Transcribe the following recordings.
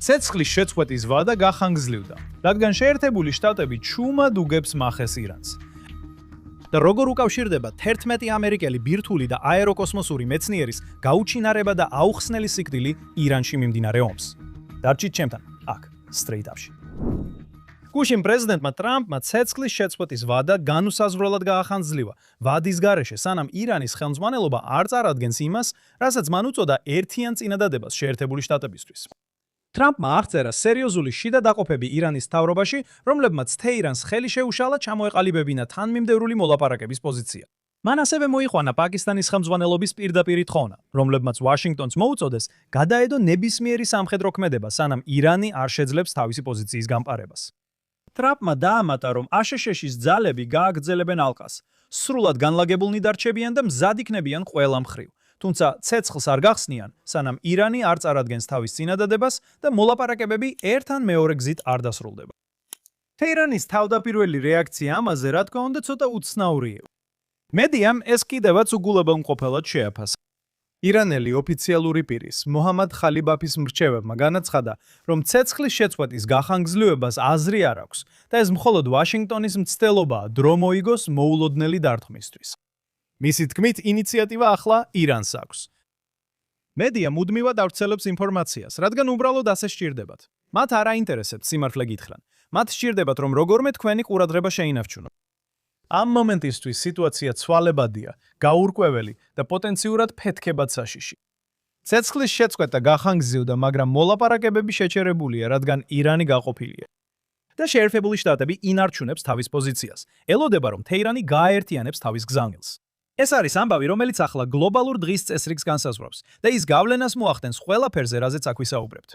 ცეცხლის შეწყვეტის ვადა გახანგრძლივდა, რადგან შეერთებული შტატები ჩუმად უგებს მახეს ირანს. და როგორ უკავშირდება 11 ამერიკელი ბირთვული და აეროკოსმოსური მეცნიერის გაუჩინარება და აუხსნელი სიკვდილი ირანში მიმდინარე ომს. დარჩით ჩემთან, აქ, Straight Up-ში. გუშინ პრეზიდენტმა ტრამპმა ცეცხლის შეწყვეტის ვადა განუსაზღვრელად გაახანძლია ვადის გარეშე, სანამ ირანის ხელმძღვანელობა არ წარადგენს იმას, რასაც მან უწოდა ერთიან წინადადებას შეერთებული შტატებისთვის. ტრამპმა აღწერა სერიოზული შიდა დაყოფები ირანის მთავრობაში, რომლებმაც თეირანს ხელი შეუშალა ჩამოეყალიბებინა თანმიმდევრული მოლაპარაკების პოზიცია. მან ასევე მოიყვანა პაკისტანის ხელმძღვანელობის პირდაპირი თხოვნა, რომლებმაც ვაშინგტონს მოუწოდეს გადაედო ნებისმიერი სამხედრო ქმედება, სანამ ირანი არ შეძლებს თავისი პოზიციის გამყარებას. ტრამპმა დაამატა, რომ აშშ-ის ძალები გააგრძელებენ ალყას, სრულად განლაგებულნი დარჩებიან და მზად იქნებიან ყველა მხრივ. თუმცა ცეცხლს არ გახსნიან, სანამ ირანი არ წარადგენს თავის წინადადებას და მოლაპარაკებები ერთ ან მეორე გზით არ დასრულდება. თეირანის თავდაპირველი რეაქცია ამაზე, რა თქმა უნდა, ცოტა უცნაურია. მედიამ ეს კიდევაც უგულებელმყოფელად შეაფასა. ირანელი ოფიციალური პირის, მოჰამად ხალიბაფის მრჩევებმა განაცხადა, რომ ცეცხლის შეწყვეტის გახანგრძლივებას აზრი არ აქვს და ეს მხოლოდ ვაშინგტონის მცდელობაა დრო მოიგოს მოულოდნელი დარტყმისთვის. მისი თქმით, ინიციატივა ახლა ირანს აქვს. მედია მუდმივად ავრცელებს ინფორმაციას, რადგან უბრალოდ ასე სჭირდებათ. მათ არ აინტერესებთ სიმართლე გითხრან. მათ სჭირდებათ, რომ როგორმე თქვენი ყურადღება შეინარჩუნოთ. ამ მომენტისთვის სიტუაცია ცვალებადია, გაურკვეველი და პოტენციურად ფეთქებად საშიში. ცეცხლის შეწყვეტა გახანგრძლივდა, მაგრამ მოლაპარაკებები შეჩერებულია, რადგან ირანი გაყოფილია. და შეერთებული შტატები ინარჩუნებს თავის პოზიციას. ელოდება, რომ თეირანი გააერთიანებს თავის გზავნილს. ეს არის ამბავი, რომელიც ახლა გლობალურ დღის წესრიგს განსაზღვრავს და ის გავლენას მოახდენს ყველაფერზე, რაზეც აქ ვისაუბრებთ.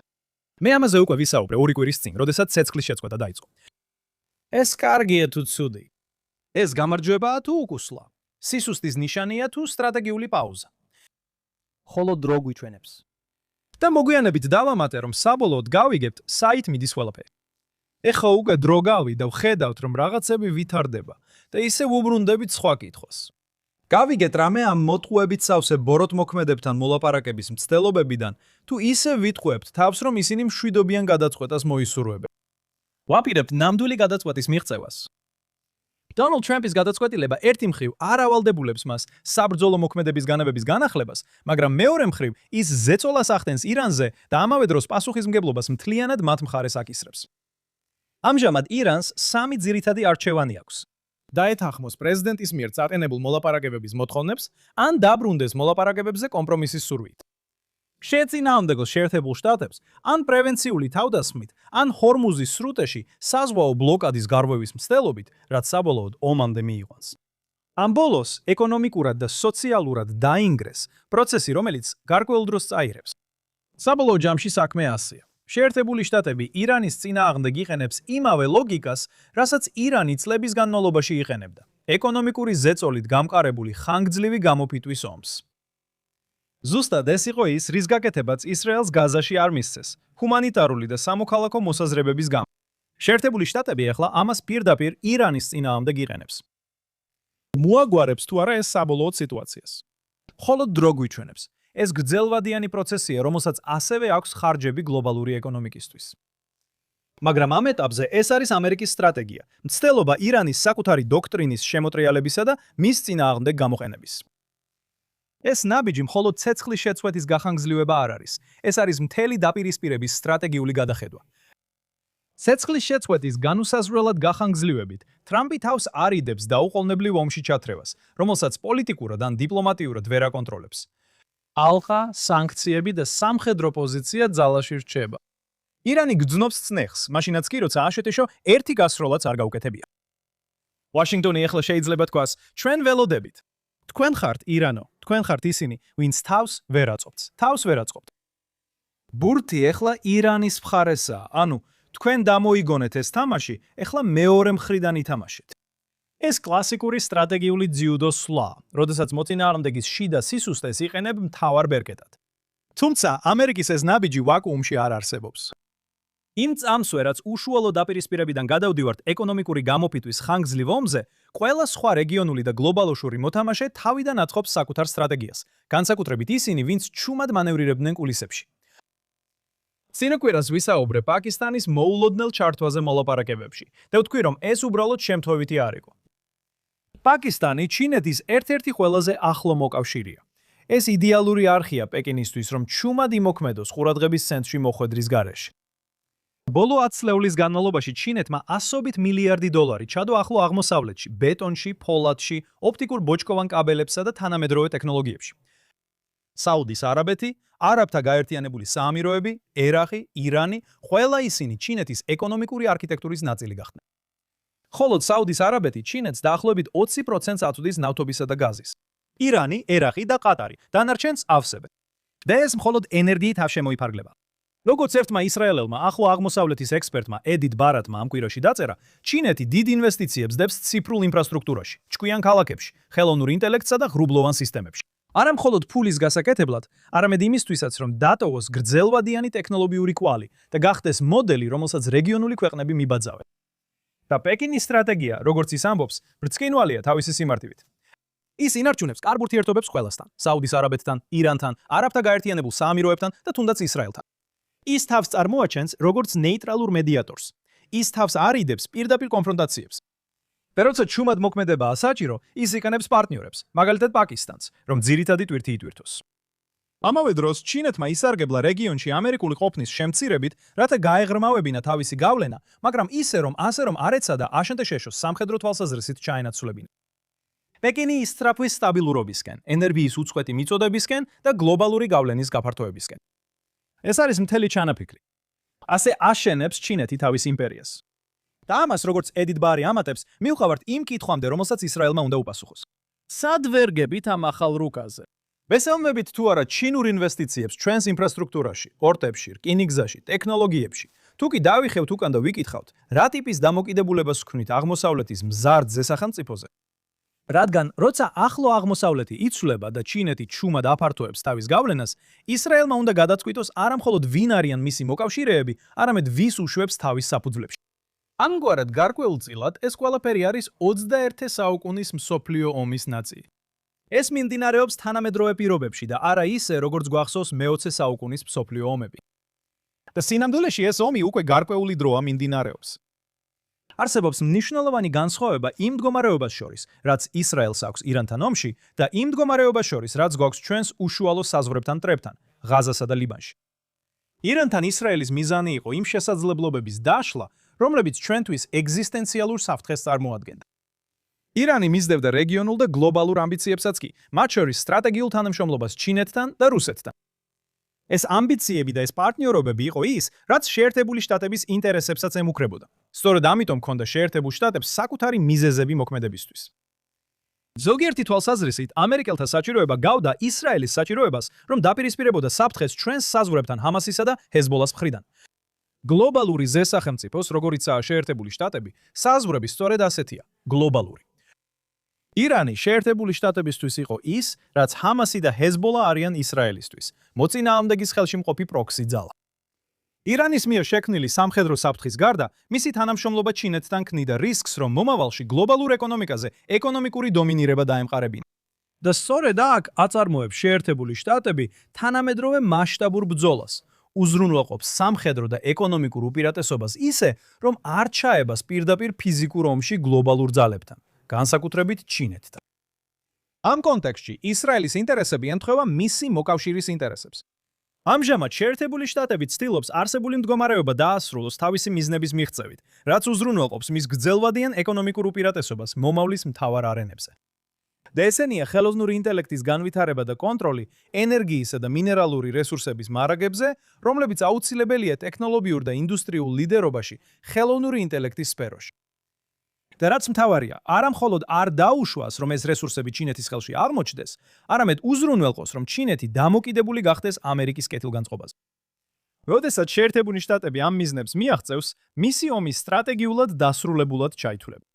მე ამაზე უკვე ვისაუბრე 2 კვირის წინ, როდესაც ცეცხლის შეწყვეტა დაიწყო. ეს კარგია თუ ცუდი? ეს გამარჯვებაა თუ უკუსლა? სისუსტის ნიშანია თუ სტრატეგიული პაუზა? ხოლო დრო გვიჩვენებს. და მოგვიანებით დავამატე, რომ საბოლოოდ გავიგებთ, საით მიდის ყველაფერი. ეხლა უკვე დრო გავიდა, ვხედავთ, რომ რაღაცები ვითარდება და ისე ვუბრუნდებით სხვა კითხვას. გავიგეთ რამე ამ მოტყუებით სავსე ბოროტმოქმედებთან მოლაპარაკების მცდელობებიდან, თუ ისე ვიტყუებთ თავს, რომ ისინი მშვიდობიან გადაწყვეტას მოისურვებენ. ვაპირებთ ნამდვილი გადაწყვეტის მიღწევას. დონალდ ტრამპის გადაწყვეტილება ერთი მხრივ არ ავალდებულებს მას საბრძოლო მოქმედების განებების განახლებას, მაგრამ მეორე მხრივ ის ზეწოლას ახდენს ირანზე და ამავე დროს პასუხისმგებლობას მთლიანად მათ მხარეს აკისრებს. ამჟამად ირანს 3 ძირითადი არჩევანი აქვს. დაეთანხმოს პრეზიდენტის მიერ წაყენებულ მოლაპარაკებების მოთხოვნებს, ან დაბრუნდეს მოლაპარაკებებზე კომპრომისის სურვით. შეეწინააღმდეგოს შეერთებულ შტატებს, ან პრევენციული თავდასხმით, ან ჰორმუზის სრუტეში საზღვაო ბლოკადის გარღვევის მცდელობით, რაც საბოლოოდ ომამდე მიიყვანს. ამ ბოლოს ეკონომიკურად და სოციალურად დაინგრეს პროცესი, რომელიც გარკვეულ დროს წაიღებს. საბოლოო ჯამში საქმე ასეა. შეერთებული შტატები ირანის წინააღმდეგ იყენებს იმავე ლოგიკას, რასაც ირანი წლების განმავლობაში იყენებდა. ეკონომიკური ზეწოლით გამყარებული ხანგრძლივი გამოფიტვის ომს. ზუსტად ეს იყო ის, რის გაკეთებაც ისრაელს გაზაში არ მისცეს, ჰუმანიტარული და სამოქალაქო მოსაზრებების გამო. შეერთებული შტატები ახლა ამას პირდაპირ ირანის წინააღმდეგ იყენებს. მოაგვარებს თუ არა ეს საბოლოოდ სიტუაციას. მხოლოდ დრო გვიჩვენებს. ეს გრძელვადიანი პროცესია, რომელსაც ასევე აქვს ხარჯები გლობალური ეკონომიკისთვის. მაგრამ ამ ეტაპზე ეს არის ამერიკის სტრატეგია, მცდელობა ირანის საკუთარი დოქტრინის შემოტრიალებისა და მის წინააღმდეგ გამოყენების. ეს ნაბიჯი მხოლოდ ცეცხლის შეწყვეტის გახანგრძლივება არ არის, ეს არის მთელი დაპირისპირების სტრატეგიული გადახედვა. ცეცხლის შეწყვეტის განუსაზღვრელად გახანგრძლივებით, ტრამპი თავს არიდებს დაუყოვნებლივ ომში ჩათრევას, რომელსაც პოლიტიკურად ან დიპლომატიურად ვერ აკონტროლებს. ალყა, სანქციები და სამხედრო პოზიცია ძალაში რჩება. ირანი გძნობს წნეხს, მაშინაც კი როცა აშშ ერთი გასროლაც არ გაუკეთებია. ვაშინგტონი ახლა შეიძლება თქვას, ჩვენ ველოდებით. თქვენ ხართ ირანო, თქვენ ხართ ისინი, ვინც თავს ვერ აწობთ. თავს ვერ აწყობთ. ბურთი ახლა ირანის მხარესაა, ანუ თქვენ დამოიგონეთ ეს თამაში, ახლა მეორე მხრიდან ითამაშეთ. ეს კლასიკური სტრატეგიული ძიუდო სვლა, როდესაც მოწინააღმდეგის შიდა სისუსტეს იყენებ მთავარ ბერკეტად. თუმცა ამერიკის ეს ნაბიჯი ვაკუუმში არ არსებობს. იმ წამსვე, რაც უშუალო დაპირისპირებიდან გადავდივართ ეკონომიკური გამოფიტვის ხანგრძლივ ომზე, ყველა სხვა რეგიონული და გლობალურული მოთამაშე თავიდან აწყობს საკუთარ სტრატეგიას, განსაკუთრებით ისინი, ვინც ჩუმად მანევრირებდნენ კულისებში. სინაკვირას ვისაუბრე პაკისტანის მოულოდნელ ჩართვაზე მოლაპარაკებებში და ვთქვი, რომ ეს უბრალოდ შემთხვევითი არ იყო. პაკისტანი ჩინეთის ერთ-ერთი ყველაზე ახლო მოკავშირეა. ეს იდეალური არხია პეკინისთვის, რომ ჩუმად იმოქმედოს ყურადღების ცენტრში მოხვედრის გარეშე. ბოლო 10 წლების განმავლობაში ჩინეთმა ასობით მილიარდი დოლარი ჩადო ახლო აღმოსავლეთში, ბეტონში, ფოლადში, ოპტიკურ ბოჭკოვან კაბელებსა და თანამედროვე ტექნოლოგიებში. საუდის არაბეთი, არაბთა გაერთიანებული საამიროები, ერაყი, ირანი, ყველა ისინი ჩინეთის ეკონომიკური არქიტექტურის ნაწილი გახდნენ. ხოლო საუდის არაბეთი ჩინეთს დაახლოებით 20%-ს აწვდის ნავთობისა და გაზის. ირანი, ერაყი და ყატარი დანარჩენს ავსებენ. და ეს მხოლოდ ენერგიით არ შემოიფარგლება. როგორც ერთმა ისრაელელმა ახლო აღმოსავლეთის ექსპერტმა ედით ბარატმა ამ კვირაში დაწერა, ჩინეთი დიდ ინვესტიციებს დებს ციფრულ ინფრასტრუქტურაში, ჭკვიან ქალაქებში, ხელოვნურ ინტელექტსა და ღრუბლოვან სისტემებში. არა მხოლოდ ფულის გასაკეთებლად, არამედ იმისთვისაც, რომ დატოვოს გრძელვადიანი ტექნოლოგიური კვალი და გახდეს მოდელი, რომელსაც რეგიონული ქვეყნები მიბაძავენ. და პეკინის სტრატეგია, როგორც ის ამბობს, ბრწყინვალეა თავისი სიმარტივით. ის ინარჩუნებს კარგ ურთიერთობებს ყველასთან, საუდის არაბეთთან, ირანთან, არაბთა გაერთიანებულ საამიროებთან და თუნდაც ისრაელთან. ის თავს წარმოაჩენს როგორც ნეიტრალურ მედიატორს. ის თავს არ იდებს პირდაპირ კონფრონტაციებს. და როცა ჩუმად მოქმედებაა საჭირო, ის იკანებს პარტნიორებს, მაგალითად პაკისტანს, რომ ძირითადი ტვირთი იტვირთოს. ამავე დროს ჩინეთმა ისარგებლა რეგიონში ამერიკული ყოფნის შემცირებით, რათა გაეღრმავებინა თავისი გავლენა, მაგრამ ისე რომ არ ეცადა აშენდა შეშოს სამხედრო თვალსაზრისით ჩაენაცვლებინა. პეკინი ისწრაფვის სტაბილურობისკენ, ენერგიის უწყვეტი მიწოდებისკენ და გლობალური გავლენის გაფართოებისკენ. ეს არის მთელი ჩანაფიქრი. ასე აშენებს ჩინეთი თავის იმპერიას. და ამას, როგორც ედით ბარი ამატებს, მივყავართ იმ კითხვამდე, რომელსაც ისრაელმა უნდა უპასუხოს. სად ვერ გებით ამ ახალ რუკაზე? ვესალმებით თუ არა ჩინურ ინვესტიციებს ჩვენს ინფრასტრუქტურაში, პორტებში, რკინიგზაში, ტექნოლოგიებში. თუ კი დავიხევთ უკან და ვიკითხავთ, რა ტიპის დამოკიდებულებას ვქნით აღმოსავლეთის მზარდ ზესახელმწიფოზე? რადგან როცა ახლო აღმოსავლეთი იცვლება და ჩინეთი ჩუმად აფართოებს თავის გავლენას, ისრაელმა უნდა გადაწყვიტოს არა მხოლოდ ვინ არიან მისი მოკავშირეები, არამედ ვის უშვებს თავის საფუძვლებში. ამგვარად გარკვეულწილად ეს ყველაფერი არის 21 საუკუნის მსოფლიო ომის ნაწილი. ეს მიმდინარეობს თანამედროვე პირობებში და არა ისე, როგორც გვახსოვს მე-20 საუკუნის მსოფლიო ომები. და სინამდვილეში ეს ომი უკვე გარკვეული დროა მიმდინარეობს. არსებობს მნიშვნელოვანი განსხვავება იმ მდგომარეობას შორის, რაც ისრაელს აქვს ირანთან ომში და იმ მდგომარეობას შორის, რაც გვაქვს ჩვენს უშუალო საზღვრებთან მტრებთან, ღაზასა და ლიბანში. ირანთან ისრაელის მიზანი იყო იმ შესაძლებლობების დაშლა, რომლებიც ჩვენთვის ეგზისტენციალურ საფრთხეს წარმოადგენდა. ირანი მისდევდა რეგიონულ და გლობალურ ამბიციებსაც კი, მათ შორის სტრატეგიულ თანამშრომლობას ჩინეთთან და რუსეთთან. ეს ამბიციები და ეს პარტნიორობები იყო ის, რაც შეერთებული შტატების ინტერესებსაც ემუქრებოდა. სწორედ ამიტომ ჰქონდა შეერთებულ შტატებს საკუთარი მიზეზები მოქმედებისთვის. ზოგიერთი თვალსაზრისით, ამერიკელთა საჭიროება გავდა ისრაელის საჭიროებას, რომ დაპირისპირებოდა საფრთხეს ჩვენს საზღვრებთან ჰამასისა და ჰეზბოლას მხრიდან. გლობალური ზესახელმწიფოს, როგორიცაა შეერთებული შტატები, საზღვრები სწორედ ასეთია, გლობალური. ირანი შეერთებული შტატებისთვის იყო ის, რაც ჰამასი და ჰეზბოლა არიან ისრაელისთვის, მოწინააღმდეგის ხელში მყოფი პროქსი ძალა. ირანის მიერ შექმნილი სამხედრო საფრთხის გარდა, მისი თანამშრომლობა ჩინეთთან ქმნიდა რისკს, რომ მომავალში გლობალურ ეკონომიკაზე ეკონომიკური დომინირება დაემყარებინა. და სწორედ აქ აწარმოებს შეერთებული შტატები თანამედროვე მასშტაბურ ბრძოლას. უზრუნველყოფს სამხედრო და ეკონომიკურ უპირატესობას ისე, რომ არ ჩაებას პირდაპირ ფიზიკურ ომში გლობალურ ძალებთან, განსაკუთრებით ჩინეთთან. ამ კონტექსტში ისრაელის ინტერესები ემთხვევა მისი მოკავშირის ინტერესებს. ამჟამად შეერთებული შტატები ცდილობს არსებული მდგომარეობა დაასრულოს თავისი მიზნების მიღწევით, რაც უზრუნველყოფს მის გრძელვადიან ეკონომიკურ უპირატესობას მომავლის მთავარ არენებზე. და ესენია ხელოვნური ინტელექტის განვითარება და კონტროლი ენერგიისა და მინერალური რესურსების მარაგებზე, რომლებიც აუცილებელია ტექნოლოგიურ და ინდუსტრიულ ლიდერობაში ხელოვნური ინტელექტის სფეროში. და რაც მთავარია, არა მხოლოდ არ დაუშვას, რომ ეს რესურსები ჩინეთის ხელში აღმოჩნდეს, არამედ უზრუნველყოს, რომ ჩინეთი დამოკიდებული გახდეს ამერიკის კეთილგანწყობაზე. როდესაც შეერთებული შტატები ამ მიზნებს მიაღწევს, მისი ომი სტრატეგიულად დასრულებულად ჩაითვლება.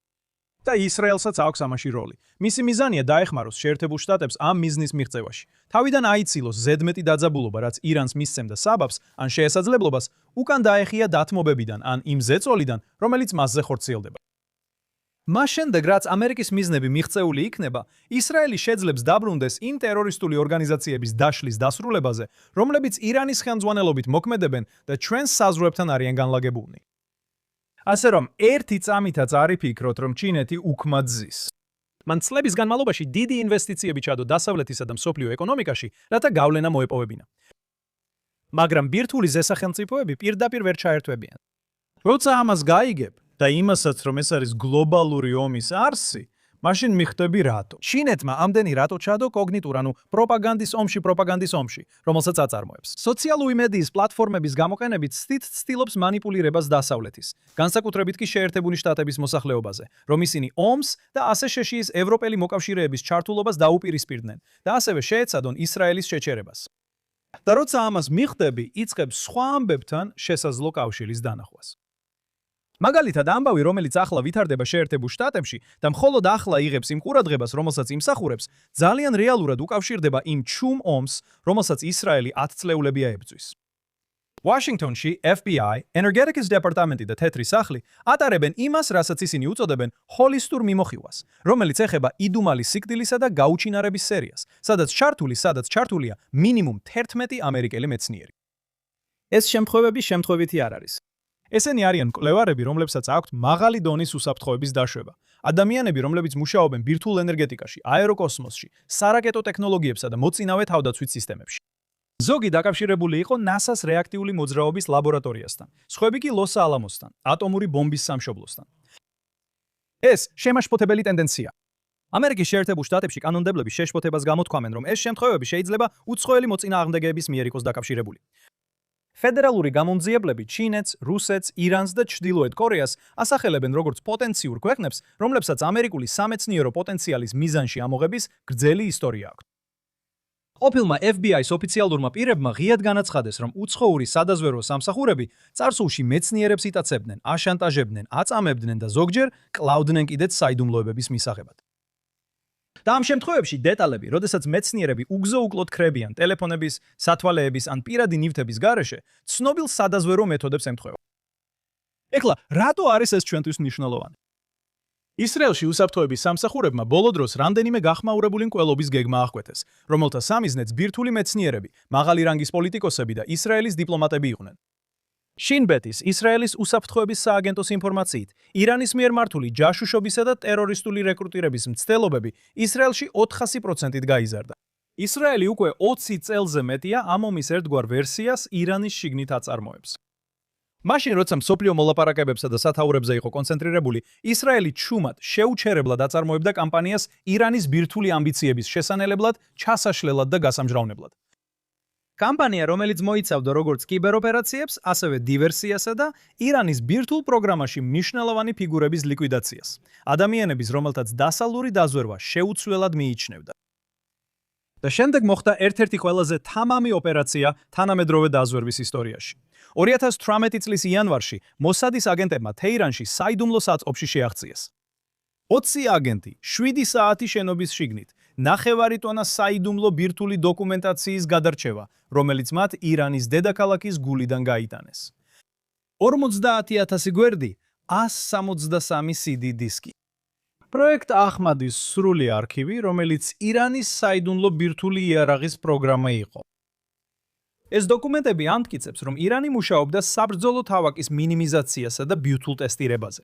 და ისრაელსაც აქვს ამაში როლი. მისი მიზანია დაეხმაროს შეერთებულ შტატებს ამ მიზნის მიღწევაში. თავიდან აიცილოს ზედმეტი დაძაბულობა, რაც ირანს მისცემდა საბაბს ან შეესაძლებლობას, უკან დაეხია დათმობებიდან ან იმ ზეწოლიდან, რომელიც მასზე ხორციელდება. მას შემდეგ, რაც ამერიკის მიზნები მიღწეული იქნება, ისრაელი შეძლებს დაბრუნდეს იმ ტერორისტული ორგანიზაციების დაშლის დასრულებაზე, რომლებიც ირანის ხელმძღვანელობით მოქმედებენ და ჩვენს საზღვრებთან არიან განლაგებულნი. ასე რომ, ერთი წამითაც არ იფიქროთ, რომ ჩინეთი უქმად ზის. მან წლების განმავლობაში დიდი ინვესტიციები ჩადო დასავლეთისა და მსოფლიო ეკონომიკაში, რათა გავლენა მოეპოვებინა. მაგრამ ბირთვული ზესახელმწიფოები პირდაპირ ვერ ჩაერთვებიან. როცა ამას გაიგებ და იმასაც, რომ ეს არის გლობალური ომის არსი, მაშინ მიხვდები რატო. ჩინეთმა ამდენი რატო ჩადო კოგნიტურ, ანუ პროპაგანდის ომში, რომელსაც აწარმოებს. სოციალური მედიის პლატფორმების გამოყენებით ცდით ცდილობს манипуლირებას დასავლეთის, განსაკუთრებით კი შეერთებული შტატების მოსახლეობაზე, რომ ისინი ომს და ასე შეშიის ევროპელი მოკავშირეების ჩართულობას დაუპირისპირდნენ და ასევე შეეცადონ ისრაელის შეჩერებას. და როცა ამას მიხვდები, იწყებს სხვა ამბებთან შესაძლო კავშირის დანახვას. მაგალითად, ამბავი, რომელიც ახლა ვითარდება შეერთებულ შტატებში და მხოლოდ ახლა იღებს იმ ყურადღებას, რომელსაც იმსახურებს, ძალიან რეალურად უკავშირდება იმ ჩუმ ომს, რომელსაც ისრაელი 10 წლეულები აებრძვის. ვაშინგტონში FBI, ენერგეტიკის დეპარტამენტი და თეთრი სახლი ატარებენ იმას, რასაც ისინი უწოდებენ ჰოლისტურ მიმოხილვას, რომელიც ეხება იდუმალი სიკვდილისა და გაუჩინარების სერიას, სადაც ჩართულია მინიმუმ 11 ამერიკელი მეცნიერი. ეს შემთხვევები შემთხვევითი არ არის. ესენი არიან მკვლევარები, რომლებსაც აქვთ მაღალი დონის უსაფრთხოების დაშვება. ადამიანები, რომლებიც მუშაობენ ბირთვულ ენერგეტიკაში, აეროკოსმოსში, სარაკეტო ტექნოლოგიებსა და მოწინავე თავდაცვით სისტემებში. ზოგი დაკავშირებული იყო NASA-ს რეაქტიული მოძრაობის ლაბორატორიასთან, სხვები კი ლოს-ალამოსთან, ატომური ბომბის სამშობლოსთან. ეს შემაშფოთებელი ტენდენცია. ამერიკის შეერთებულ შტატებში კანონმდებლების შეშფოთებას გამოთქვამენ, რომ ეს შემთხვევები შეიძლება უცხოელი მოწინააღმდეგეების მიერ იყოს დაკავშირებული. ფედერალური გამომძიებლები ჩინეთს, რუსეთს, ირანს და ჩრდილოეთ კორეას ასახელებენ როგორც პოტენციურ ქვეყნებს, რომლებსაც ამერიკული სამეცნიერო პოტენციალის მიზანში ამოღების გრძელი ისტორია აქვს. ყოფილმა FBI-ის ოფიციალურმა პირებმა ღიად განაცხადეს, რომ უცხოური სადაზვერვო სამსახურები წარსულში მეცნიერებს იტაცებდნენ, აშანტაჟებდნენ, აწამებდნენ და ზოგჯერ კლავდნენ კიდეც საიდუმლოებების მისაღებად. და ამ შემთხვევებში დეტალები, როდესაც მეცნიერები უგზო-უკლოდ ქრებიან ტელეფონების, სათვალეების ან პირადი ნივთების გარეშე, ცნობილ სადაზვერვო მეთოდებს ემთხვევა. ეხლა, რატო არის ეს ჩვენთვის მნიშვნელოვანი? ისრაელში უსაფრთხოების სამსახურებმა ბოლო დროს რამდენიმე გახმაურებული მკვლელობის გეგმა აღკვეთეს, რომელთა სამიზნეც ბირთვული მეცნიერები, მაღალი რანგის პოლიტიკოსები და ისრაელის დიპლომატები იყვნენ. შინბეთის, ისრაელის უსაფრთხოების სააგენტოს ინფორმაციით, ირანის მიერ მართული ჯაშუშობისა და ტერორისტული რეკრუტირების მცდელობები ისრაელში 400%-ით გაიზარდა. ისრაელი უკვე 20 წელზე მეტია ამ ომის ერთგვარ ვერსიას ირანის შიგნით აწარმოებს. მაშინ, როცა მსოფლიო მოლაპარაკებებსა და სათაურებზე იყო კონცენტრირებული, ისრაელი ჩუმად, შეუჩერებლად აწარმოებდა კამპანიას ირანის ბირთვული ამბიციების შესანელებლად, ჩასაშლელად და გასამჟღავნებლად. კამპანია, რომელიც მოიცავდა როგორც კიბეროპერაციებს, ასევე დივერსიასა და ირანის ბირთვულ პროგრამაში მნიშვნელოვანი ფიგურების ლიკვიდაციას. ადამიანების, რომელთაც დასავლური დაზვერვა შეუცვლელად მიიჩნევდა. და შემდეგ მოხდა ერთ-ერთი ყველაზე თამამი ოპერაცია თანამედროვე დაზვერვის ისტორიაში. 2018 წლის იანვარში მოსადის აგენტებმა თეირანში საიდუმლო საწყობში შეაღწიეს. 20 აგენტი 7 საათი შენობის შიგნით, 9 ტონა საიდუმლო ბირთვული დოკუმენტაციის გადარჩევა, რომელიც მათ ირანის დედაქალაქის გულიდან გაიტანეს. 50,000 გვერდი, 163 CD დისკი. პროექტ ახმადის სრული არქივი, რომელიც ირანის საიდუმლო ბირთვული იარაღის პროგრამა იყო. ეს დოკუმენტები ამტკიცებს, რომ ირანი მუშაობდა საბრძოლო თავაკის მინიმიზაციასა და ბირთვულ ტესტირებაზე.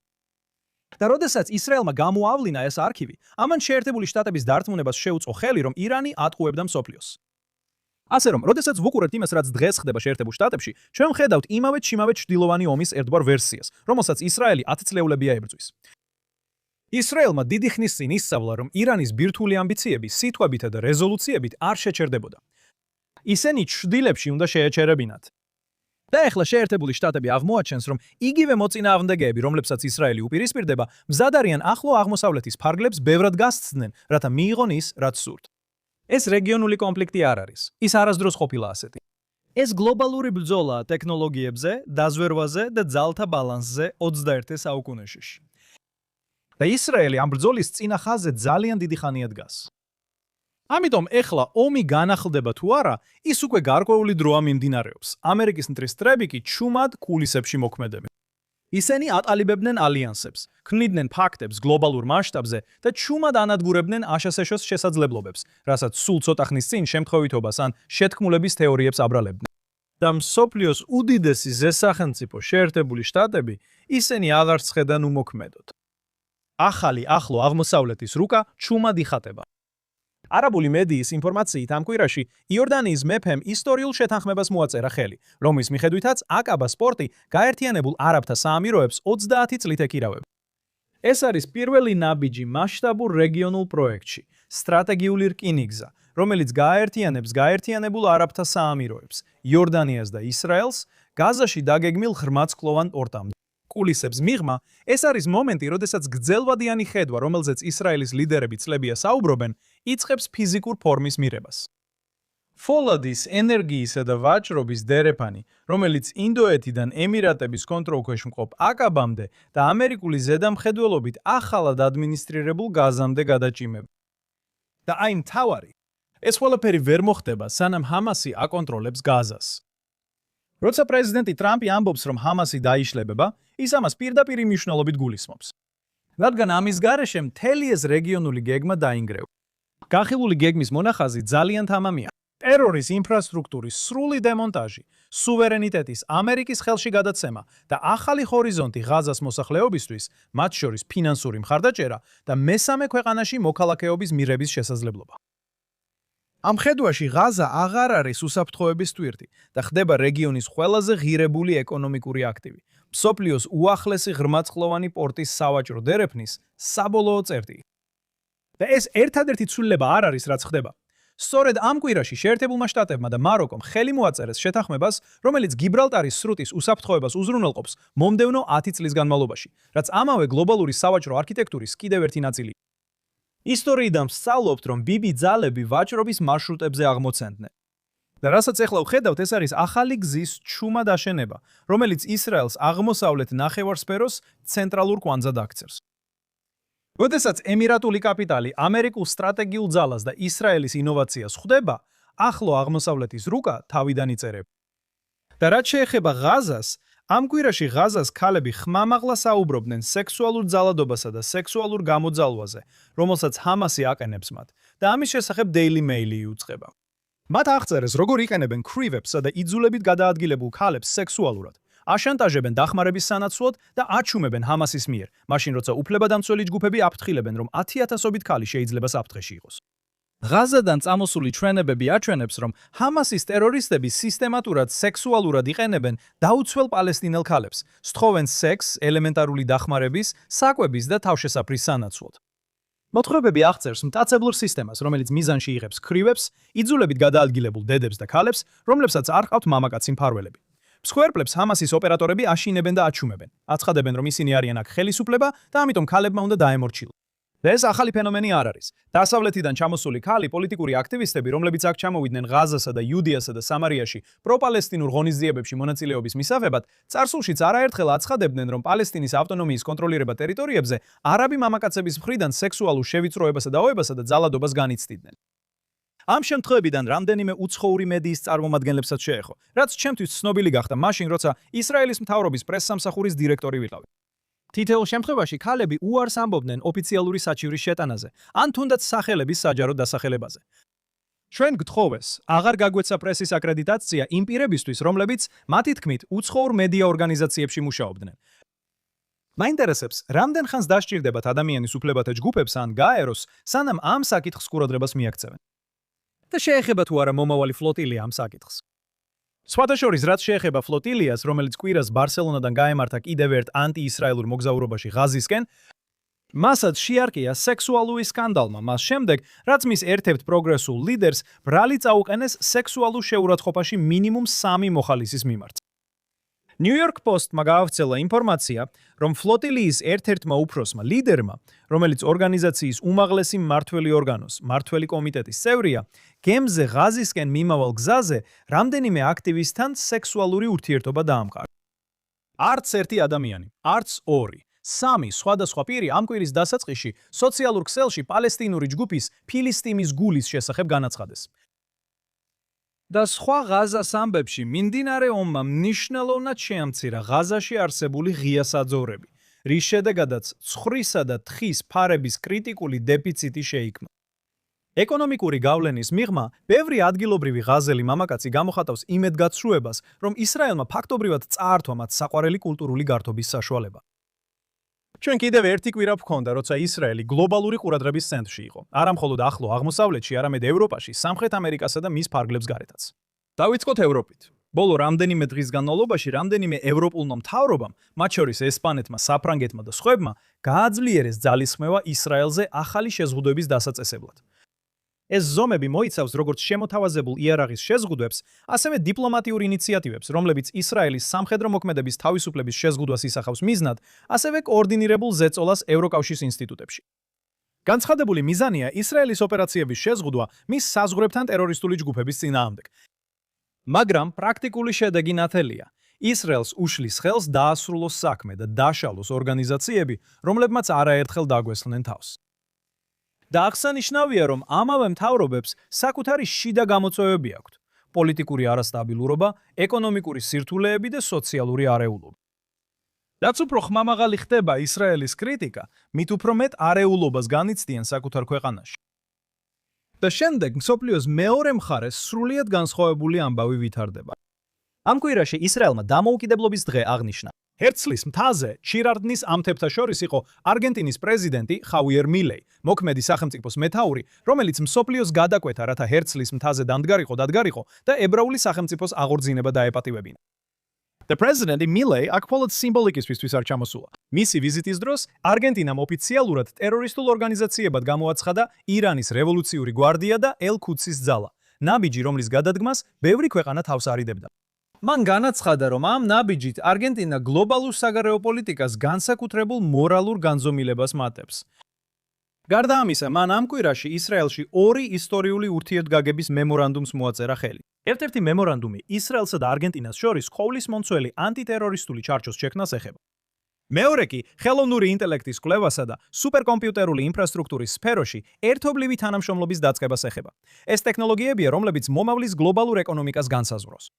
და როდესაც ისრაელმა გამოავლინა ეს არქივი, ამან შეერთებული შტატების დარწმუნებას შეუწყო ხელი, რომ ირანი ატყუებდა მსოფლიოს. ასე რომ, როდესაც ვუყურებთ იმას, რაც დღეს ხდება შეერთებულ შტატებში, ჩვენ ვხედავთ იმავე ჩრდილოვანი ომის ერთგვარ ვერსიას, რომელსაც ისრაელი 10 წლეულები აებრძვის. ისრაელმა დიდი ხნის წინ ისწავლა, რომ ირანის ბირთვული ამბიციები სიტყვებითა და რეზოლუციებით არ შეჩერდებოდა. ისინი ჩრდილებში უნდა შეეჩერებინათ. და ეხლა შეერთებული შტატები აღმოაჩენს, რომ იგივე მოწინააღმდეგეები, რომლებსაც ისრაელი უპირისპირდება, მზად არიან ახლო აღმოსავლეთის ფარგლებს ბევრად გასცდნენ, რათა მიიღონ ის, რაც სურთ. ეს რეგიონული კონფლიქტი არ არის. ის არასდროს ყოფილა ასეთი. ეს გლობალური ბრძოლაა ტექნოლოგიებზე, დაზვერვაზე და ძალთა ბალანსზე 21 საუკუნეში. და ისრაელი ამ ბრძოლის წინა ხაზზე ძალიან დიდი ხანია დგას. ამიტომ ეხლა ომი განახლდება თუ არა, ის უკვე გარკვეული დროა მიმდინარეობს. ამერიკის მტრის წრები კი ჩუმად კულისებში მოქმედებენ. ისინი ატყალიბებდნენ ალიანსებს, ქმნიდნენ ფაქტებს გლობალურ მასშტაბზე და ჩუმად ანადგურებდნენ აშშ-ს შესაძლებლობებს, რასაც სულ ცოტა ხნის წინ შემთხვევითობას ან შეთქმულების თეორიებს აბრალებდნენ. და მსოფლიოს უდიდესი ზესახელმწიფო შეერთებული შტატები ისინი აღარ ცხედან უმოქმედოდ. ახალი ახლო აღმოსავლეთის რუკა ჩუმად იხატება. არაბული მედიის ინფორმაციით ამ კვირაში იორდანიის მეფემ ისტორიულ შეთანხმებას მოაწერა ხელი, რომლის მიხედვითაც აკაბა სპორტი გაერთიანებულ არაბთა საამიროებს 30 წლით ეკირავება. ეს არის პირველი ნაბიჯი მასშტაბურ რეგიონულ პროექტში, სტრატეგიული რკინიგზა, რომელიც გააერთიანებს გაერთიანებულ არაბთა საამიროებს, იორდანიას და ისრაელს, გაზაში დაგეგმილ ღრმაცმკლოვან პორტამდე. კულისებს მიღმა, ეს არის მომენტი, როდესაც გრძელვადიანი ხედვა, რომელზეც ისრაელის ლიდერები წლებია საუბრობენ, იწყებს ფიზიკურ ფორმის მიღებას. ფოლადის, ენერგიისა და ვაჭრობის დერეფანი, რომელიც ინდოეთიდან ემირატების კონტროლქვეშ მყოფ აკაბამდე და ამერიკული ზედამხედველობით ახალად ადმინისტრირებულ გაზამდე გადაჭიმება. და აი მთავარი, ეს ყველაფერი ვერ მოხდება, სანამ ჰამასი აკონტროლებს გაზას. როცა პრეზიდენტი ტრამპი ამბობს, რომ ჰამასი დაიშლებება, ის ამას პირდაპირ მნიშვნელობით გულისხმობს. რადგან ამის გარეშე მთელი ეს რეგიონული გეგმა დაინგრევა. გახილული გეგმის მონახაზი ძალიან თამამია. ტერორის ინფრასტრუქტურის სრული დემონტაჟი, სუვერენიტეტის ამერიკის ხელში გადაცემა და ახალი ჰორიზონტი ღაზას მოსახლეობისთვის, მათ შორის ფინანსური მხარდაჭერა და მესამე ქვეყანაში მოქალაქეობის მიღების შესაძლებლობა. ამ ხედვაში ღაზა აღარ არის უსაფრთხოების ტვირთი და ხდება რეგიონის ყველაზე ღირებული ეკონომიკური აქტივი, მსოფლიოს უახლესი ღრმაცმკლოვანი პორტის სავაჭრო დერეფნის საბოლოო წერტი. და ეს ერთადერთი ცვლილება არ არის, რაც ხდება. სწორედ ამ კვირაში შეერთებულმა შტატებმა და მაროკომ ხელი მოაწერეს შეთანხმებას, რომელიც გიბრალტარის სრუტის უსაფრთხოებას უზრუნველყოფს მომდევნო 10 წლის განმავლობაში, რაც ამავე გლობალური სავაჭრო არქიტექტურის კიდევ ერთი ნაწილია. ისტორიიდან ვსწავლობთ, რომ ბიბი ძალები ვაჭრობის მარშრუტებზე აღმოცენდნენ. და რასაც ეხლა ვხედავთ, ეს არის ახალი გზის ჩუმად აშენება, რომელიც ისრაელს აღმოსავლეთ ნახევარსფეროს ცენტრალურ კვანძად აქცევს. როდესაც ემირატული კაპიტალი ამერიკულ სტრატეგიულ ძალას და ისრაელის ინოვაციას ხვდება, ახლო აღმოსავლეთის რუკა თავიდან იწერება. და რაც შეეხება ღაზას, ამ კვირაში ღაზას ქალები ხმამაღლა საუბრობდნენ სექსუალურ ძალადობასა და სექსუალურ გამოძალვაზე, რომელსაც ჰამასი აყენებს მათ, და ამის შესახებ Daily Mail იუწყება. მათ აღწერეს, როგორ იყენებენ ქრივებსა და იძულებით გადაადგილებულ ქალებს სექსუალურად, აშანტაჟებენ დახმარების სანაცვლოდ და აჩუმებენ ჰამასის მიერ, მაშინ როცა უფლებადამცველი ჯგუფები აფრთხილებენ, რომ 10,000-ობით ქალი შეიძლება საფრთხეში იყოს. ღაზადან წამოსული ჩვენებები აჩვენებს, რომ ჰამასის ტერორისტები სისტემატურად სექსუალურად იყენებენ დაუცველ პალესტინელ ქალებს, სთხოვენ სექსს ელემენტარული დახმარების, საკვების და თავშესაფრის სანაცვლოდ. მოთხრობები აღწერს მტაცებლურ სისტემას, რომელიც მიზანში იღებს ქრივებს, იძულებით გადაადგილებულ დედებს და ქალებს, რომლებსაც არ ყავთ მამაკაცი მფარველები. მსხვერპლებს ჰამასის ოპერატორები აშინებენ და აჩუმებენ, აცხადებენ, რომ ისინი არიან აქ ხელისუფლება და ამიტომ ქალებმა უნდა დაემორჩილონ. და ეს ახალი ფენომენი არ არის. დასავლეთიდან ჩამოსული ქალი პოლიტიკური აქტივისტები, რომლებიც აქ ჩამოვიდნენ ღაზასა და იუდეასა და სამარიაში პროპალესტინურ ღონისძიებებში მონაწილეობის მისაღებად, წარსულშიც არაერთხელ აცხადებდნენ, რომ პალესტინის ავტონომიის კონტროლირება ტერიტორიებზე არაბი მამაკაცების მხრიდან სექსუალურ შევიწროებასა და ოებასა და ძალადობას განიცდიდნენ. ამ შემთხვევებიდან რამდენიმე უცხოური მედიის წარმომადგენლებსაც შეეხო, რაც ჩემთვის ცნობილი გახდა მაშინ, როცა ისრაელის მთავრობის პრესსამსახურის დირექტორი ვიყავი. თითოეულ შემთხვევაში ქალები უარს ამბობდნენ ოფიციალური საჩივრის შეტანაზე, ან თუნდაც სახელების საჯარო დასახელებაზე. ჩვენ გთხოვეს, აღარ გაგვეცა პრესის აკრედიტაცია იმ პირებისთვის, რომლებიც მათი თქმით უცხოურ მედია ორგანიზაციებში მუშაობდნენ. მაინტერესებს, რამდენ ხანს დასჭირდებათ ადამიანის უფლებათა ჯგუფებს ან გაეროს, სანამ ამ საკითხს ყურადღებას მიაქცევენ. და შეეხება თუ არა მომავალი ფლოტილია ამ საკითხს. სხვათა შორის, რაც შეეხება ფლოტილიას, რომელიც კვირას ბარსელონადან გაემართა კიდევ ერთ ანტიისრაელურ მოგზაურობაში ღაზისკენ, მასაც შეარყია სექსუალური სკანდალმა მას შემდეგ, რაც მის ერთ-ერთ პროგრესულ ლიდერს ბრალი წაუყენეს სექსუალურ შეურაცხყოფაში მინიმუმ 3 მოხალისის მიმართ. New York Post-მა გაავრცელა ინფორმაცია, რომ ფლოტილიის ერთ-ერთმა უფროსმა ლიდერმა, რომელიც ორგანიზაციის უმაღლესი მმართველი ორგანოს, მმართველი კომიტეტის წევრია, გემზე ღაზისკენ მიმავალ გზაზე რამდენიმე აქტივისტთან სექსუალური ურთიერთობა დაამყარა. არც ერთი ადამიანი, არც ორი, 3 სხვადასხვა პირი ამ კვირის დასაწყისში სოციალურ ქსელში პალესტინური ჯგუფის ფილისტიმის გულის შესახებ განაცხადეს. და სხვა ღაზას ამბებში მიმდინარე ომმა მნიშვნელოვნად შეამცირა ღაზაში არსებული ღია საძოვრები, რის შედეგადაც ცხრისა და თხის ფარების კრიტიკული დეფიციტი შეიქმნა. ეკონომიკური გავლენის მიღმა, ბევრი ადგილობრივი ღაზელი მამაკაცი გამოხატავს იმედგაცრუებას, რომ ისრაელმა ფაქტობრივად წაართვა მათ საყვარელი კულტურული გართობის საშუალება. ჩვენ კიდევ ერთი კვირა ვქონდა, როცა ისრაელი გლობალური ყურადღების ცენტრში იყო. არა მხოლოდ ახლო აღმოსავლეთში, არამედ ევროპაში, სამხრეთ ამერიკასა და მის ფარგლებს გარეთაც. დავიწყოთ ევროპით. ბოლო რამდენიმე დღის განმავლობაში რამდენიმე ევროპულმა მთავრობამ, მათ შორის ესპანეთმა, საფრანგეთმა და სხვებმა, გააძლიერეს ძალისხმევა ისრაელზე ახალი შეზღუდვების დასაწესებლად. ეს ზომები მოიცავს როგორც შემოთავაზებულ იარაღის შეზღუდვებს, ასევე დიპლომატიურ ინიციატივებს, რომლებიც ისრაელის სამხედრო მოქმედების თავისუფლების შეზღუდვას ისახავს მიზნად, ასევე კოორდინირებულ ზეწოლას ევროკავშირის ინსტიტუტებში. განცხადებული მიზანია ისრაელის ოპერაციების შეზღუდვა მის საზღვრებთან ტერორისტული ჯგუფების წინააღმდეგ. მაგრამ პრაქტიკული შედეგი ნათელია. ისრაელს უშლის ხელს დაასრულოს საქმე და დაშალოს ორგანიზაციები, რომლებმაც არაერთხელ დაგვესხნენ თავს. და აღსანიშნავია, რომ ამავე მთავრობებს საკუთარი შიდა გამოწვევები აქვთ: პოლიტიკური არასტაბილურობა, ეკონომიკური სირთულეები და სოციალური არეულობა. რაც უფრო ხმამაღალი ხდება ისრაელის კრიტიკა, მით უფრო მეტ არეულობას განიცდიან საკუთარ ქვეყანაში. და შემდეგ მსოფლიოს მეორე მხარეს სრულიად განსხვავებული ამბავი ვითარდება. ამ კვირაში ისრაელმა დამოუკიდებლობის დღე აღნიშნა. ჰერცლის მთაზე ჩირარდნის ამთებთა შორის იყო არგენტინის პრეზიდენტი ხავიერ მილეი, მოქმედი სახელმწიფოს მეთაური, რომელიც მსოფლიოს გადაკვეთა, რათა ჰერცლის მთაზე დადგარიყო და ებრაული სახელმწიფოს აღორძინება დაეპატივებინა. The President Milei აქ მხოლოდ სიმბოლიკისთვის არ ჩამოსულა. მისი ვიზიტის დროს არგენტინამ ოფიციალურად ტერორისტულ ორგანიზაციებად გამოაცხადა ირანის რევოლუციური გვარდია და ელ-ქუდსის ძალა, ნაბიჯი, რომლის გადადგმას ბევრი ქვეყანა თავს არიდებდა. მან განაცხადა, რომ ამ ნაბიჯით არგენტინა გლობალურ საგარეო პოლიტიკას განსაკუთრებულ მორალურ განზომილებას მატებს. გარდა ამისა, მან ამ კვირაში ისრაელში ორი ისტორიული ურთიერთგაგების მემორანდუმს მოაწერა ხელი. ერთ-ერთი მემორანდუმი ისრაელსა და არგენტინას შორის ხოვლისმომცველი ანტიტერორისტული ჩარჩოს შექმნას ეხება. მეორე კი ხელოვნური ინტელექტის კვლევასა და სუპერკომპიუტერული ინფრასტრუქტურის სფეროში ერთობლივი თანამშრომლობის დაწყებას ეხება. ეს ტექნოლოგიებია, რომლებიც მომავლის გლობალურ ეკონომიკას განსაზღვროს.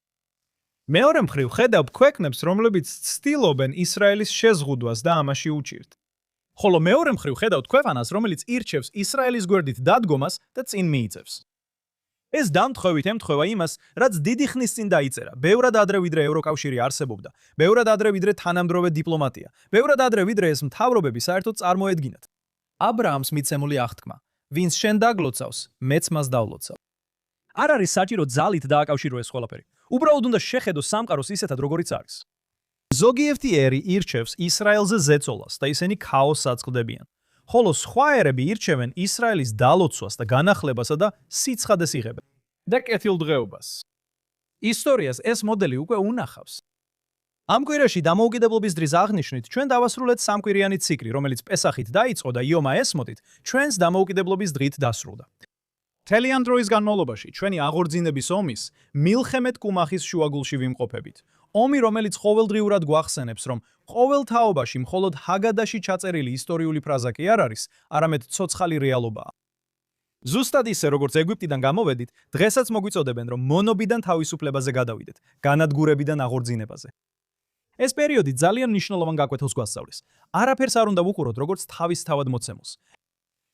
მეორე მხრივ ხედავთ ქვეყნებს, რომლებიც ცდილობენ ისრაელის შეზღუდვას და ამაში უჭირთ. ხოლო მეორე მხრივ ხედავთ ქვეყანას, რომელიც ირჩევს ისრაელის გვერდით დადგომას და წინ მიიწევს. ეს დამთხევით ემთხვევა იმას, რაც დიდი ხნის წინ დაიწერა, ბევრად ადრე ვიდრე ევროკავშირი არსებობდა, ბევრად ადრე ვიდრე თანამედროვე დიპლომატია, ბევრად ადრე ვიდრე ეს მთავრობები საერთოდ წარმოედგინათ. აბრაამს მიცემული აღთქმა: ვინც შენ დაგლოცავს, მეც მას დავლოცავ. არ არის საჭირო ძალით დააკავშირო ეს ყველაფერი. უბრალოდ უნდა შეხედო სამყაროს ისეთად, როგორიც არის. ზოგიერთი ერი ირჩევს ისრაელზე ზეწოლას და ისინი ქაოსს აწყდებიან. ხოლო სხვა ერები ირჩევენ ისრაელის დალოცვას და განახლებასა და სიცხადეს იღებენ და კეთილდღეობას. ისტორიას ეს მოდელი უკვე უნახავს. ამ კვირაში დამოუკიდებლობის დღის აღნიშვნით ჩვენ დავასრულეთ სამკვირიანი ციკლი, რომელიც პესახით დაიწყო და იომა ესმოდით ჩვენს დამოუკიდებლობის დღით დასრულდა. მთელი ამ დროის განმავლობაში ჩვენი აღორძინების ომის მილხემეთ კუმახის შუაგულში ვიმყოფებით. ომი, რომელიც ყოველდღიურად გვახსენებს, რომ ყოველ თაობაში მხოლოდ ჰაგადაში ჩაწერილი ისტორიული ფრაზა კი არ არის, არამედ ცოცხალი რეალობაა. ზუსტად ისე, როგორც ეგვიპტიდან გამოვედით, დღესაც მოგვიწოდებენ, რომ მონობიდან თავისუფლებაზე გადავიდეთ, განადგურებიდან აღორძინებაზე. ეს პერიოდი ძალიან მნიშვნელოვან გაკვეთილს გვასწავლის. არაფერს არ უნდა ვუყუროთ, როგორც თავისთავად მოცემულს.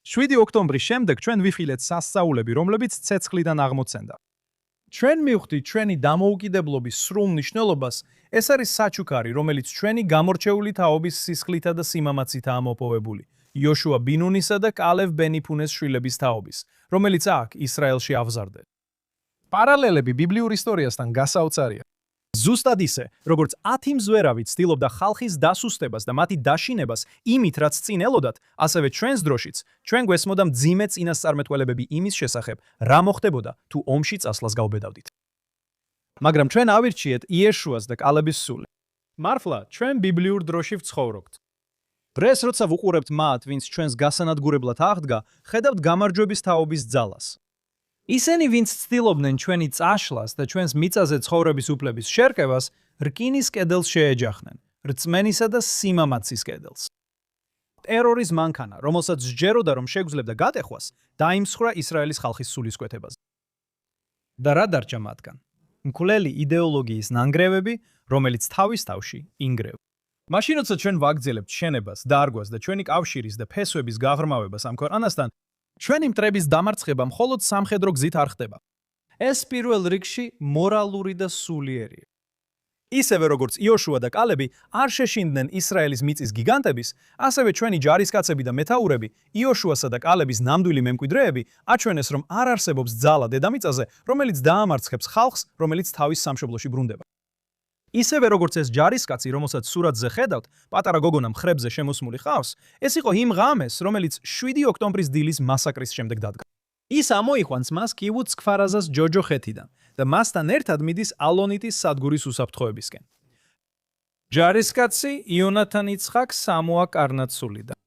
7 ოქტომბრის შემდეგ ჩვენ ვიხილეთ სასწაულები, რომლებიც ცეცხლიდან აღმოცენდა. ჩვენ მივხვდით ჩვენი დამოუკიდებლობის სრულ მნიშვნელობას, ეს არის საჩუქარი, რომელიც ჩვენი გამორჩეული თაობის სისხლითა და სიმამაცითაა მოპოვებული, იოშუა ბინუნისა და კალევ ბენიფუნეს შვილების თაობის, რომელიც აქ ისრაელში ავზარდა. პარალელები ბიბლიურ ისტორიასთან გასაოცარია. ზუსტად ისე, როგორც 10 მზვერავი ცდილობდა ხალხის დასუსტებას და მათი დაშინებას იმით, რაც წინ ელოდათ, ასევე ჩვენს დროშიც, ჩვენ გვესმოდა მძიმე წინასწარმეტყველებები იმის შესახებ, რა მოხდებოდა თუ ომში წასვლას გავბედავდით. მაგრამ ჩვენ ავირჩიეთ იეშუას და კალების სული. მართლა, ჩვენ ბიბლიურ დროში ვცხოვრობთ. დღეს, როცა ვუყურებთ მათ, ვინც ჩვენს გასანადგურებლად აღდგა, ხედავთ გამარჯვების თაობის ძალას. ისინი, ვინც ცდილობდნენ ჩვენი წაშლას და ჩვენს მიწაზე ცხოვრების უფლების შერკევას, რკინის კედელს შეეჯახნენ, რწმენისა და სიმამაცის კედელს. ტერორის მანქანა, რომელსაც სჯეროდა, რომ შეგვძლებდა გატეხვას, დაიმსხვრა ისრაელის ხალხის სულისკვეთებაზე. და რა დარჩა მათგან? მკვლელი იდეოლოგიის ნანგრევები, რომელიც თავის თავში ინგრევა. მაშინ როცა ჩვენ ვაგრძელებთ შენებას, დარგვას და ჩვენი კავშირის და ფესვების გაღრმავებას ამ ქვეყანასთან, ჩვენი მტრების დამარცხება მხოლოდ სამხედრო გზით არ ხდება. ეს პირველ რიგში მორალური და სულიერია. ისევე როგორც იოშუა და კალები არ შეშინდნენ ისრაელის მიწის გიგანტების, ასევე ჩვენი ჯარისკაცები და მეთაურები, იოშუასა და კალების ნამდვილი მემკვიდრეები, აჩვენეს, რომ არ არსებობს ძალა დედამიწაზე, რომელიც დაამარცხებს ხალხს, რომელიც თავის სამშობლოში ბრუნდება. ისევე როგორც ეს ჯარისკაცი, რომელსაც სურათზე ხედავთ, პატარა გოგონა მხრებზე შემოსმული ხავს, ეს იყო იმ ღამეს, რომელიც 7 ოქტომბრის დილის მასაკრის შემდეგ დადგა. ის ამოიყვანს მას კივუც ქფარაზას ჯოჯოხეთიდან და მასთან ერთად მიდის ალონიტის სადგურის უსაფრთხოებისკენ. ჯარისკაცი იონათან იცხაკ სამოა კარნაცულიდან.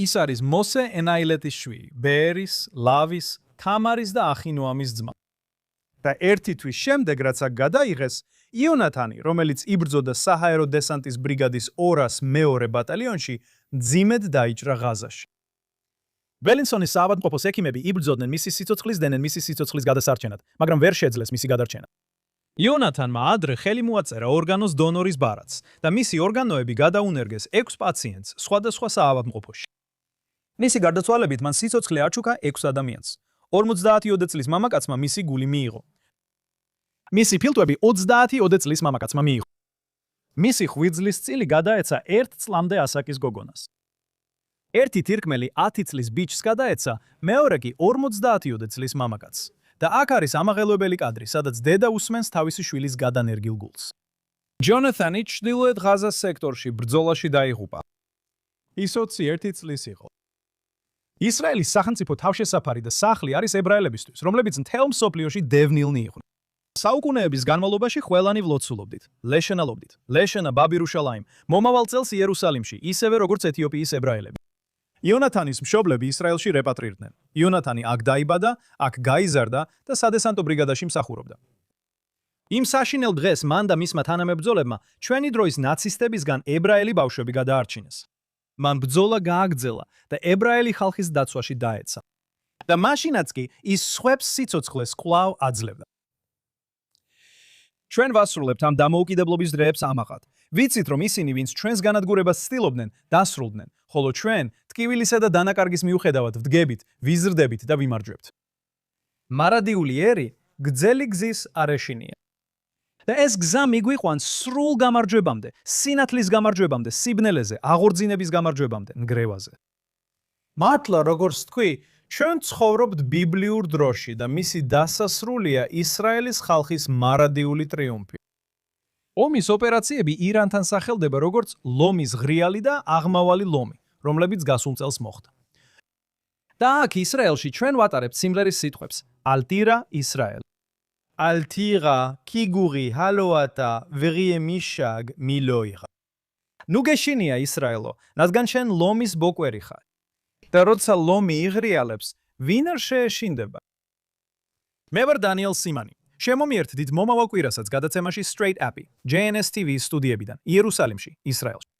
ის არის მოსე ენაილეთის შვილი, ბეერის, ლავის, თამარის და ახინოამის ძმა. და ერთი თვის შემდეგ, რაც აქ გადაიღეს, იონათანი, რომელიც იბრძოდა საჰაერო დესანტის ბრიგადის 200 მეორე ბატალიონში, მძიმედ დაიჭრა ღაზაში. ბელინის საავადმყოფოს ექიმები იბრძოდნენ მისი სიცოცხლის დენენ მისი სიცოცხლის გადასარჩენად, მაგრამ ვერ შეძლეს მისი გადარჩენა. იონათანმა ადრე ხელი მოაწერა ორგანოს დონორის ბარათს და მისი ორგანოები გადაუნერგეს 6 პაციენტს სხვადასხვა საავადმყოფოში. მისი გარდაცვალებით მან სიცოცხლე აჩუქა 6 ადამიანს. 50 წლის მამაკაცმა მისი გული მიიღო. მისი ფილტვები 30 წლის მამაკაცმა მიიღო. მისი ღვიძლის წილი გადაეცა 1 წლამდე ასაკის გოგონას. ერთი თირკმელი 10 წლის ბიჭს გადაეცა, მეორე კი 50 წლის მამაკაცს. და აქ არის ამაღელვებელი კადრი, სადაც დედა უსმენს თავისი შვილის გადანერგილ გულს. ჯონათანი ჩრდილოეთ ღაზას სექტორში ბრძოლაში დაიღუპა. ის 21 წლის იყო. ისრაელის სახელმწიფო თავშესაფარი და სახლი არის ებრაელებისთვის, რომლებიც მთელ მსოფლიოში დევნილნი იყვნენ. საუკუნეების განმავლობაში ყველანი ვლოცულობდით, ლეშენალობდით, ლეშენა ბაბირუშალაიმ, მომავალ წელს იერუსალიმში, ისევე როგორც ეთიოპიის ებრაელები. იონათანის მშობლები ისრაელში რეპატრირდნენ. იონათანი აქ დაიბადა, აქ გაიზარდა და სადესანტო ბრიგადაში მსახურობდა. იმ საშინელ დღეს მან და მისმა თანამებრძოლებმა ჩვენი დროის ნაცისტებისგან ებრაელი ბავშვები გადაარჩინეს. მან ბრძოლა გააგრძელა და ებრაელი ხალხის დაცვაში დაეცა. და მაშინაც კი ის სხვებს სიცოცხლეს კვლავ აძლევდა. ჩვენ ვასრულებთ ამ დამოუკიდებლობის დღეებს ამაყად. ვიცით, რომ ისინი, ვინც ჩვენს განადგურებას ცდილობდნენ, დასრულდნენ, ხოლო ჩვენ ტკივილისა და დანაკარგის მიუხედავად ვდგებით, ვიზრდებით და ვიმარჯვებთ. მარადიული ერი გრძელი გზის არეშინია. და ეს გზა მიგვიყვანს სრულ გამარჯვებამდე, სინათლის გამარჯვებამდე, სიბნელეზე, აღორძინების გამარჯვებამდე, ნგრევაზე. მართლა, როგორც თქვი, ჩვენ ცხოვრობთ ბიბლიურ დროში და მისი დასასრულია ისრაელის ხალხის მარადიული ტრიუმფი. ომის ოპერაციები ირანთან სახელდება როგორც ლომის ღრიალი და აღმავალი ლომი, რომლებიც გასულ წელს მოხდა. და აქ ისრაელში ჩვენ ვატარებთ სიმღერის სიტყვებს: ალტირა ისრაელ. ალტირა კიგური ჰალოატა ვერიემიშაგ მილოიღა. ნუ გეშინია ისრაელო, რადგან შენ ლომის ბოკვერი ხარ. და როცა ლომი იღრიალებს, ვინ არ შეეშინდება? მე ვარ დანიელ სიმანი. შემომიერთდით მომავალ კვირასაც გადაცემაში Straight Appy, JNS TV სტუდიებიდან, იერუსალიმში, ისრაელში.